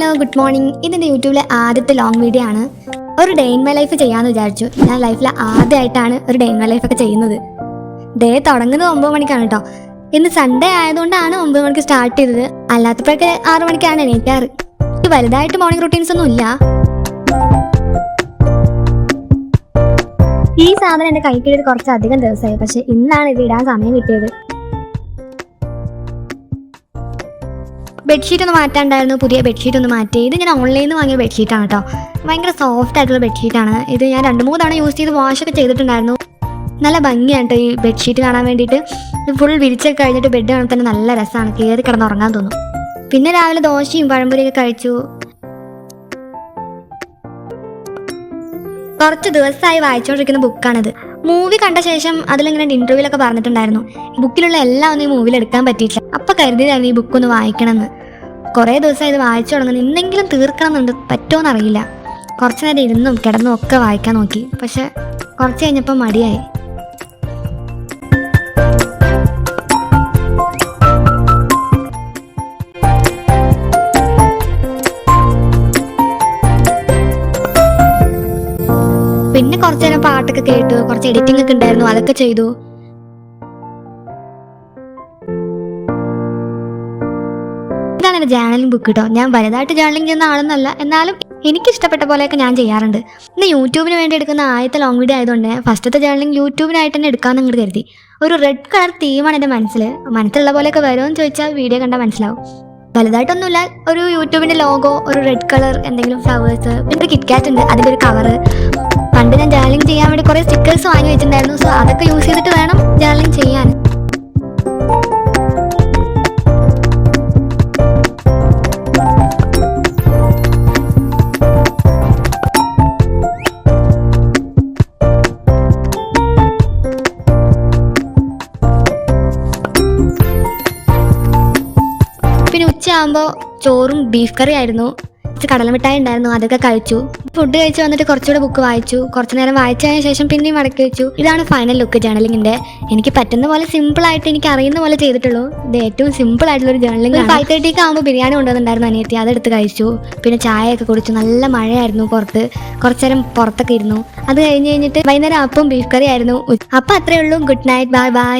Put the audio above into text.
Hello good morning. ഇതെൻ്റെ യൂട്യൂബിലെ ആദ്യത്തെ ലോങ് വീഡിയോ ആണ്. ഒരു ഡേ ഇൻ മൈ ലൈഫ് ചെയ്യാമെന്ന് വിചാരിച്ചു. ഞാൻ ലൈഫിൽ ആദ്യമായിട്ടാണ് ഒരു ഡേ ഇൻ മൈ ലൈഫ് ഒക്കെ ചെയ്യുന്നത്. ഡേ തുടങ്ങുന്നത് 9 മണിക്കാണ് കേട്ടോ. ഇന്ന് സൺഡേ ആയതുകൊണ്ടാണ് 9 മണിക്ക് സ്റ്റാർട്ട് ചെയ്തത്. അല്ലാത്തപ്പോഴൊക്കെ 6 മണിക്കാണ് എണീക്കാറ്. വലുതായിട്ട് മോർണിംഗ് റൂട്ടീൻസ് ഒന്നും ഇല്ല. ഈ സാധനം എൻ്റെ കൈക്കിടയിൽ കുറച്ചധികം ദിവസമായി, പക്ഷെ ഇന്നാണ് ഇത് ഇടാൻ സമയം കിട്ടിയത്. ബെഡ്ഷീറ്റ് ഒന്ന് മാറ്റാണ്ടായിരുന്നു, പുതിയ ബെഡ്ഷീറ്റ് ഒന്ന് മാറ്റി. ഇത് ഞാൻ ഓൺലൈനിൽ നിന്ന് വാങ്ങിയ ബെഡ്ഷീറ്റാണ് കേട്ടോ. ഭയങ്കര സോഫ്റ്റ് ആയിട്ടുള്ള ബെഡ്ഷീറ്റാണ് ഇത്. ഞാൻ 2-3 തവണ യൂസ് ചെയ്ത് വാഷൊക്കെ ചെയ്തിട്ടുണ്ടായിരുന്നു. നല്ല ഭംഗിയാണ് കേട്ടോ ഈ ബെഡ്ഷീറ്റ് കാണാൻ വേണ്ടിയിട്ട്. ഫുൾ വിരിച്ചൊക്കെ കഴിഞ്ഞിട്ട് ബെഡ് കാണാൻ തന്നെ നല്ല രസമാണ്, കയറി കിടന്നുറങ്ങാൻ തോന്നും. പിന്നെ രാവിലെ ദോശയും പഴംപൊരിയൊക്കെ കഴിച്ചു. കുറച്ച് ദിവസമായി വായിച്ചുകൊണ്ടിരിക്കുന്ന ബുക്കാണിത്. മൂവി കണ്ട ശേഷം അതിലിങ്ങനെ ഇന്റർവ്യൂലൊക്കെ പറഞ്ഞിട്ടുണ്ടായിരുന്നു ബുക്കിലുള്ള എല്ലാം ഒന്നും ഈ മൂവിയിൽ എടുക്കാൻ പറ്റിയിട്ടില്ല. അപ്പം കരുതിയതായിരുന്നു ഈ ബുക്കൊന്ന് വായിക്കണമെന്ന്. കുറേ ദിവസമായി ഇത് വായിച്ചു തുടങ്ങുന്നത്. ഇന്നെങ്കിലും തീർക്കണം എന്നുണ്ട്, പറ്റുമോയെന്ന് അറിയില്ല. കുറച്ച് നേരം ഇരുന്നും കിടന്നും ഒക്കെ വായിക്കാൻ നോക്കി, പക്ഷെ കുറച്ച് കഴിഞ്ഞപ്പോൾ മടിയായി. പിന്നെ കുറച്ചു നേരം പാട്ടൊക്കെ കേട്ടു, കുറച്ച് എഡിറ്റിംഗ് ഒക്കെ ഉണ്ടായിരുന്നു, അതൊക്കെ ചെയ്തു. ഇതാണ് എൻ്റെ ജേർണലിംഗ് ബുക്ക് കേട്ടോ. ഞാൻ വലുതായിട്ട് ജേർണലിംഗ് ചെയ്യുന്ന ആളൊന്നല്ല, എന്നാലും എനിക്ക് ഇഷ്ടപ്പെട്ട പോലെയൊക്കെ ഞാൻ ചെയ്യാറുണ്ട്. ഇന്ന് യൂട്യൂബിന് വേണ്ടി എടുക്കുന്ന ആദ്യത്തെ ലോങ് വീഡിയോ ആയതുകൊണ്ട് ഫസ്റ്റത്തെ ജേർണലിംഗ് യൂട്യൂബിനായിട്ട് തന്നെ എടുക്കാമെന്ന് അങ്ങോട്ട് കരുതി. ഒരു റെഡ് കളർ തീമാണ് എൻ്റെ മനസ്സിലുള്ള പോലെയൊക്കെ വരുമെന്ന് ചോദിച്ചാൽ വീഡിയോ കണ്ടാൽ മനസ്സിലാവും. വലുതായിട്ടൊന്നുമില്ല, ഒരു യൂട്യൂബിൻ്റെ ലോഗോ, ഒരു റെഡ് കളർ എന്തെങ്കിലും ഫ്ലവേഴ്സ്, പിന്നെ ഒരു കിറ്റ്കാറ്റ് ഉണ്ട്, അതിൻ്റെ ഒരു കവറ്. പണ്ട് ഞാൻ ജേർണലിംഗ് ചെയ്യാൻ വേണ്ടി കുറേ സ്റ്റിക്കേഴ്സ് വാങ്ങി വെച്ചിട്ടുണ്ടായിരുന്നു. സോ അതൊക്കെ യൂസ് ചെയ്തിട്ട് വേണം ജേർണലിംഗ് ചെയ്യാൻ. പിന്നെ ഉച്ചയാകുമ്പോൾ ചോറും ബീഫ് കറി ആയിരുന്നു. കടലമിഠായി ഉണ്ടായിരുന്നു, അതൊക്കെ കഴിച്ചു. ഫുഡ് കഴിച്ച് വന്നിട്ട് കുറച്ചുകൂടെ ബുക്ക് വായിച്ചു. കുറച്ച് നേരം വായിച്ചതിന് ശേഷം പിന്നെയും മടക്കി വെച്ചു. ഇതാണ് ഫൈനൽ ലുക്ക് ജേർണലിങ്ങിൻ്റെ. എനിക്ക് പറ്റുന്ന പോലെ സിമ്പിളായിട്ട് എനിക്ക് അറിയുന്ന പോലെ ചെയ്തിട്ടുള്ളൂ. ഇത് ഏറ്റവും സിമ്പിൾ ആയിട്ടുള്ളൊരു ജേർണലിംഗ്. 5:30 ആകുമ്പോൾ ബിരിയാണി കൊണ്ടുവന്നിട്ടുണ്ടായിരുന്നു അനിയത്തി, അതെടുത്ത് കഴിച്ചു. പിന്നെ ചായയൊക്കെ കുടിച്ചു. നല്ല മഴയായിരുന്നു പുറത്ത്. കുറച്ച് നേരം പുറത്തൊക്കെ ഇരുന്നു. അത് കഴിഞ്ഞിട്ട് വൈകുന്നേരം അപ്പം ബീഫ് കറി ആയിരുന്നു. അപ്പം അത്രയേ ഉള്ളൂ. Good night, bye bye.